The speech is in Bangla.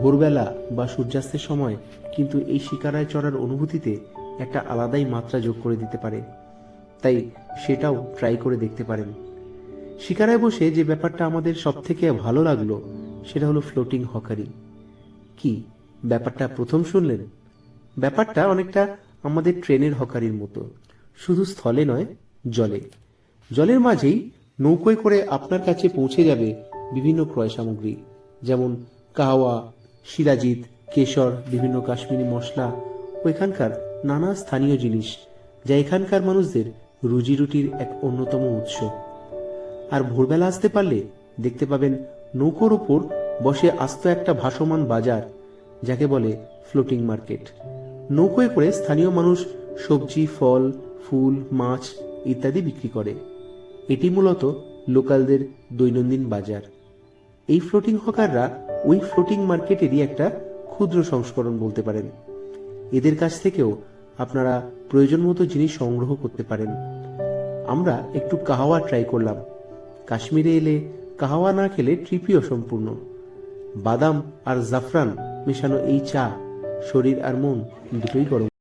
ভোরবেলা বা সূর্যাস্তের সময় কিন্তু এই শিকারায় চড়ার অনুভূতিতে একটা আলাদাই মাত্রা যোগ করে দিতে পারে। তাই সেটাও ট্রাই করে দেখতে পারেন। শিকারায় বসে যে ব্যাপারটা আমাদের সব থেকে ভালো লাগলো সেটা হলো ফ্লোটিং হকারি। কি ব্যাপারটা প্রথম শুনলেন? ব্যাপারটা অনেকটা আমাদের ট্রেনের হকারির মতো, শুধু স্থলে নয়, জলে। জলের মাঝেই নৌকোয় করে আপনার কাছে পৌঁছে যাবে বিভিন্ন ক্রয় সামগ্রী, যেমন কাওয়া, শিরাজিত, কেশর, বিভিন্ন কাশ্মীরি মশলা ও এখানকার নানা স্থানীয় জিনিস, যা এখানকার মানুষদের রুজি রুটির এক অন্যতম উৎস। আর ভোরবেলা আসতে পারলে দেখতে পাবেন নৌকোর ওপর বসে আস্ত একটা ভাসমান বাজার, যাকে বলে ফ্লোটিং মার্কেট। নৌকোয় করে স্থানীয় মানুষ সবজি, ফল, ফুল, মাছ ইত্যাদি বিক্রি করে। এটি মূলত লোকালদের দৈনন্দিন বাজার। এই ফ্লোটিং হকাররা ওই ফ্লোটিং মার্কেটেরই একটা ক্ষুদ্র সংস্করণ বলতে পারেন। এদের কাছ থেকেও আপনারা প্রয়োজন মতো জিনিস সংগ্রহ করতে পারেন। আমরা একটু কাহাওয়া ট্রাই করলাম। কাশ্মীরে এলে কাহাওয়া না খেলে ট্রিপই অসম্পূর্ণ। বাদাম আর জাফরান মেশানো এই চা শরীর আর মন দুটোই গরম